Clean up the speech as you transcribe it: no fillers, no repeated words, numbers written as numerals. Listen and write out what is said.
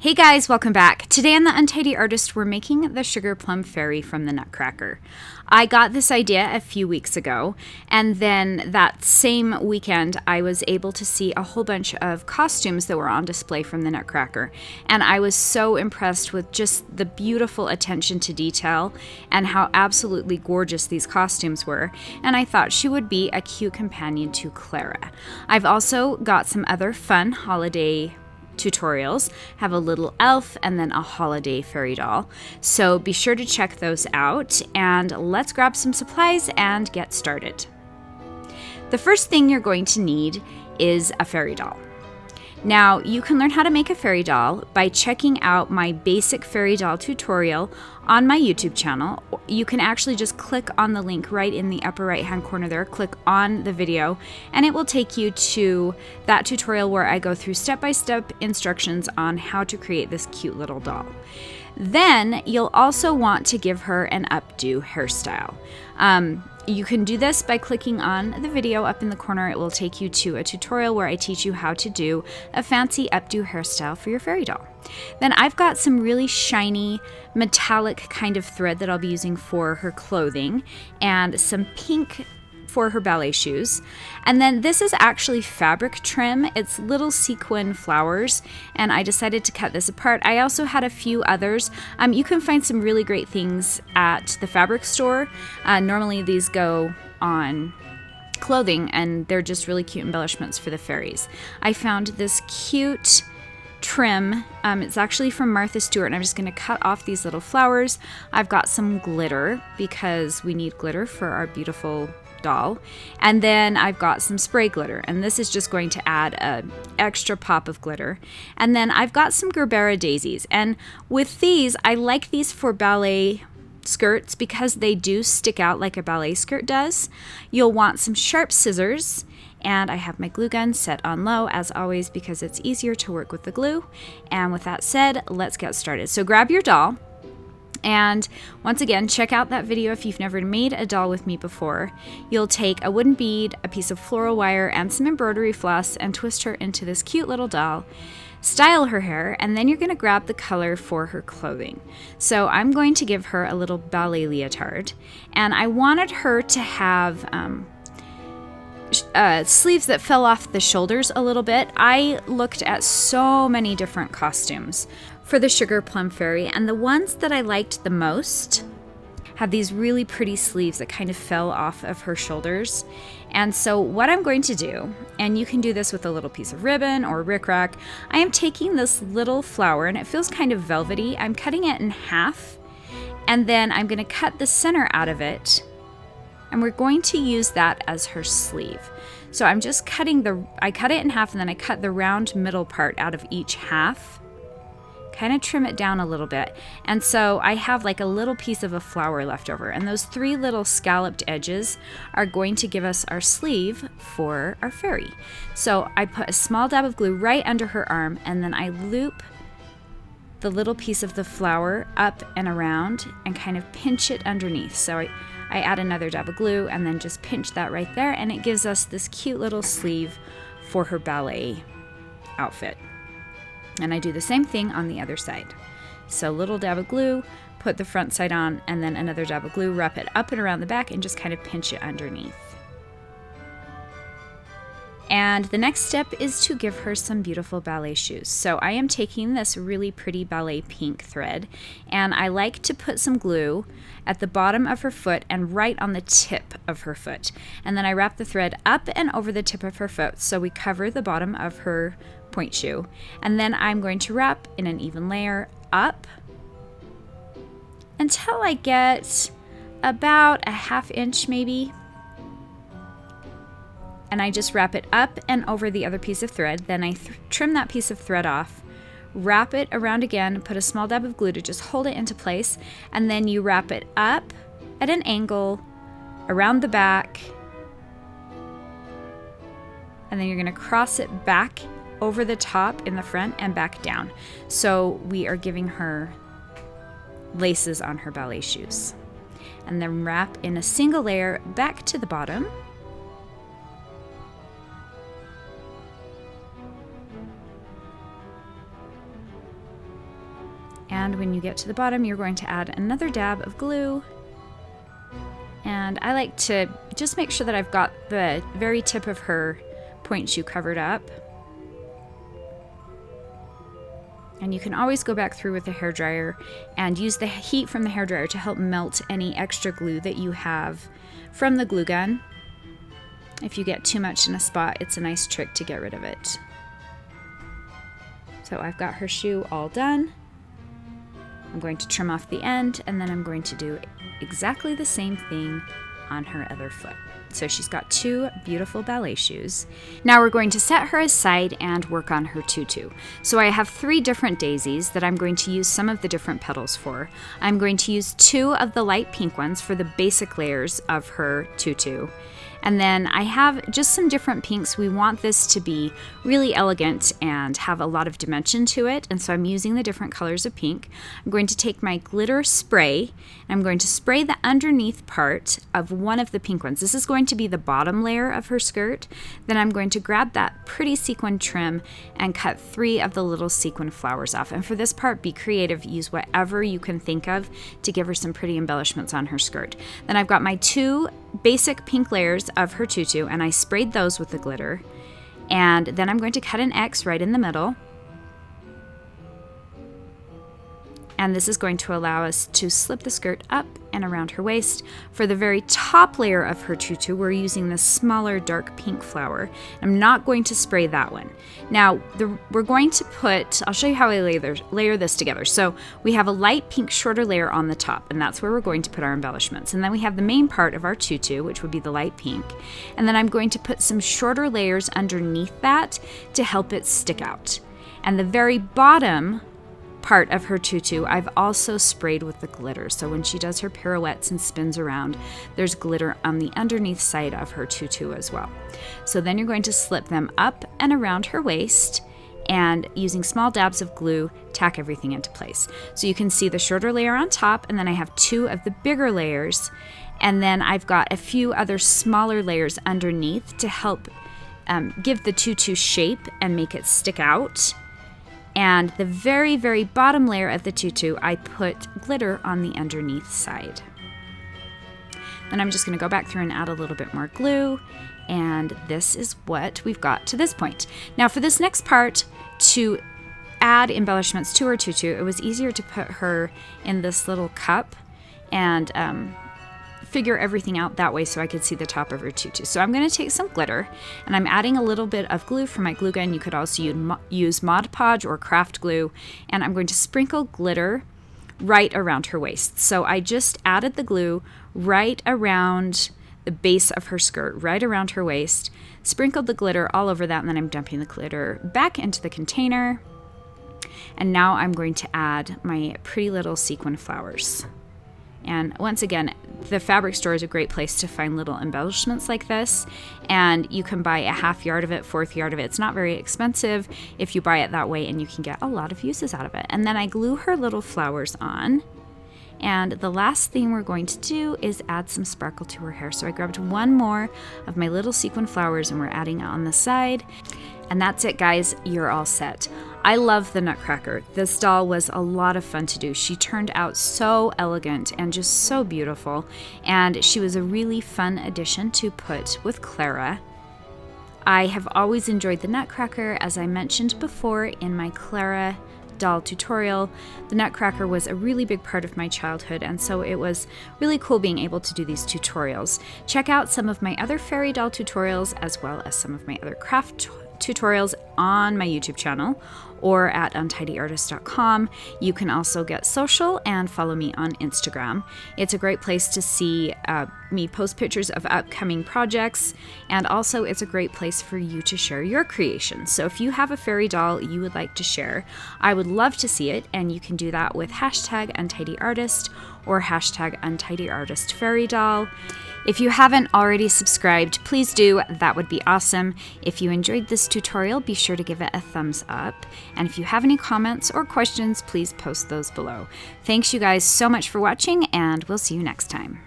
Hey guys, welcome back. Today on The Untidy Artist, we're making the Sugar Plum Fairy from the Nutcracker. I got this idea a few weeks ago, and then that same weekend I was able to see a whole bunch of costumes that were on display from the Nutcracker, and I was so impressed with just the beautiful attention to detail and how absolutely gorgeous these costumes were, and I thought she would be a cute companion to Clara. I've also got some other fun holiday tutorials, have a little elf and then a holiday fairy doll. So be sure to check those out, and let's grab some supplies and get started. The first thing you're going to need is a fairy doll. Now, you can learn how to make a fairy doll by checking out my basic fairy doll tutorial on my YouTube channel. You can actually just click on the link right in the upper right hand corner there, click on the video, and it will take you to that tutorial where I go through step-by-step instructions on how to create this cute little doll. Then you'll also want to give her an updo hairstyle. You can do this by clicking on the video up in the corner. It will take you to a tutorial where I teach you how to do a fancy updo hairstyle for your fairy doll. Then I've got some really shiny metallic kind of thread that I'll be using for her clothing, and some pink for her ballet shoes. And then this is actually fabric trim. It's little sequin flowers, and I decided to cut this apart. I also had a few others. You can find some really great things at the fabric store. Normally these go on clothing, and they're just really cute embellishments for the fairies. I found this cute trim. It's actually from Martha Stewart, and I'm just going to cut off these little flowers. I've got some glitter because we need glitter for our beautiful doll, and then I've got some spray glitter, and this is just going to add an extra pop of glitter. And then I've got some Gerbera daisies, and with these I like these for ballet skirts because they do stick out like a ballet skirt does. You'll want some sharp scissors, and I have my glue gun set on low as always because it's easier to work with the glue. And with that said, let's get started. So grab your doll. And once again, check out that video if you've never made a doll with me before. You'll take a wooden bead, a piece of floral wire, and some embroidery floss and twist her into this cute little doll. Style her hair, and then you're going to grab the color for her clothing. So I'm going to give her a little ballet leotard, and I wanted her to have sleeves that fell off the shoulders a little bit. I looked at so many different costumes for the Sugar Plum Fairy, and the ones that I liked the most had these really pretty sleeves that kind of fell off of her shoulders. And so what I'm going to do, and you can do this with a little piece of ribbon or rickrack, I am taking this little flower, and it feels kind of velvety. I'm cutting it in half, and then I'm going to cut the center out of it, and we're going to use that as her sleeve. So I'm just I cut it in half, and then I cut the round middle part out of each half, kind of trim it down a little bit. And so I have like a little piece of a flower left over, and those three little scalloped edges are going to give us our sleeve for our fairy. So I put a small dab of glue right under her arm, and then I loop the little piece of the flower up and around and kind of pinch it underneath. So I add another dab of glue and then just pinch that right there, and it gives us this cute little sleeve for her ballet outfit. And I do the same thing on the other side. So little dab of glue, put the front side on, and then another dab of glue, wrap it up and around the back, and just kind of pinch it underneath. And the next step is to give her some beautiful ballet shoes. So I am taking this really pretty ballet pink thread, and I like to put some glue at the bottom of her foot and right on the tip of her foot. And then I wrap the thread up and over the tip of her foot so we cover the bottom of her point shoe. And then I'm going to wrap in an even layer up until I get about a ½ inch maybe. And I just wrap it up and over the other piece of thread. Then I trim that piece of thread off, wrap it around again, put a small dab of glue to just hold it into place, and then you wrap it up at an angle around the back, and then you're going to cross it back over the top in the front and back down. So we are giving her laces on her ballet shoes. And then wrap in a single layer back to the bottom. And when you get to the bottom, you're going to add another dab of glue. And I like to just make sure that I've got the very tip of her point shoe covered up. And you can always go back through with the hairdryer and use the heat from the hairdryer to help melt any extra glue that you have from the glue gun. If you get too much in a spot, it's a nice trick to get rid of it. So I've got her shoe all done. I'm going to trim off the end, and then I'm going to do exactly the same thing on her other foot. So she's got 2 beautiful ballet shoes. Now we're going to set her aside and work on her tutu. So I have 3 different daisies that I'm going to use some of the different petals for. I'm going to use 2 of the light pink ones for the basic layers of her tutu. And then I have just some different pinks. We want this to be really elegant and have a lot of dimension to it. And so I'm using the different colors of pink. I'm going to take my glitter spray and I'm going to spray the underneath part of one of the pink ones. This is going to be the bottom layer of her skirt. Then I'm going to grab that pretty sequin trim and cut 3 of the little sequin flowers off. And for this part, be creative. Use whatever you can think of to give her some pretty embellishments on her skirt. Then I've got my 2 basic pink layers of her tutu, and I sprayed those with the glitter. And then I'm going to cut an X right in the middle. And this is going to allow us to slip the skirt up and around her waist. For the very top layer of her tutu, we're using this smaller dark pink flower. I'm not going to spray that one. Now, we're going to put, I'll show you how I layer this together. So we have a light pink shorter layer on the top, and that's where we're going to put our embellishments. And then we have the main part of our tutu, which would be the light pink. And then I'm going to put some shorter layers underneath that to help it stick out. And the very bottom part of her tutu I've also sprayed with the glitter, so when she does her pirouettes and spins around, there's glitter on the underneath side of her tutu as well. So then you're going to slip them up and around her waist, and using small dabs of glue, tack everything into place. So you can see the shorter layer on top, and then I have 2 of the bigger layers, and then I've got a few other smaller layers underneath to help give the tutu shape and make it stick out. And the very, very bottom layer of the tutu, I put glitter on the underneath side. Then I'm just going to go back through and add a little bit more glue. And this is what we've got to this point. Now for this next part, to add embellishments to her tutu, it was easier to put her in this little cup and figure everything out that way so I could see the top of her tutu. So I'm going to take some glitter and I'm adding a little bit of glue from my glue gun. You could also use Mod Podge or craft glue, and I'm going to sprinkle glitter right around her waist. So I just added the glue right around the base of her skirt, right around her waist, sprinkled the glitter all over that, and then I'm dumping the glitter back into the container. And now I'm going to add my pretty little sequin flowers. And once again, the fabric store is a great place to find little embellishments like this, and you can buy a 1/2 yard of it, 1/4 yard of it. It's not very expensive if you buy it that way, and you can get a lot of uses out of it. And then I glue her little flowers on, and the last thing we're going to do is add some sparkle to her hair. So I grabbed 1 more of my little sequin flowers, and we're adding it on the side. And that's it, guys. You're all set. I love the Nutcracker. This doll was a lot of fun to do. She turned out so elegant and just so beautiful, and she was a really fun addition to put with Clara. I have always enjoyed the Nutcracker. As I mentioned before in my Clara doll tutorial, the Nutcracker was a really big part of my childhood, and so it was really cool being able to do these tutorials. Check out some of my other fairy doll tutorials as well as some of my other craft tutorials on my YouTube channel or at untidyartist.com. You can also get social and follow me on Instagram. It's a great place to see me post pictures of upcoming projects, and also it's a great place for you to share your creations. So if you have a fairy doll you would like to share, I would love to see it, and you can do that with #untidyartist or #untidyartistfairydoll. If you haven't already subscribed, please do. That would be awesome. If you enjoyed this tutorial, be sure to give it a thumbs up. And if you have any comments or questions, please post those below. Thanks you guys so much for watching, and we'll see you next time.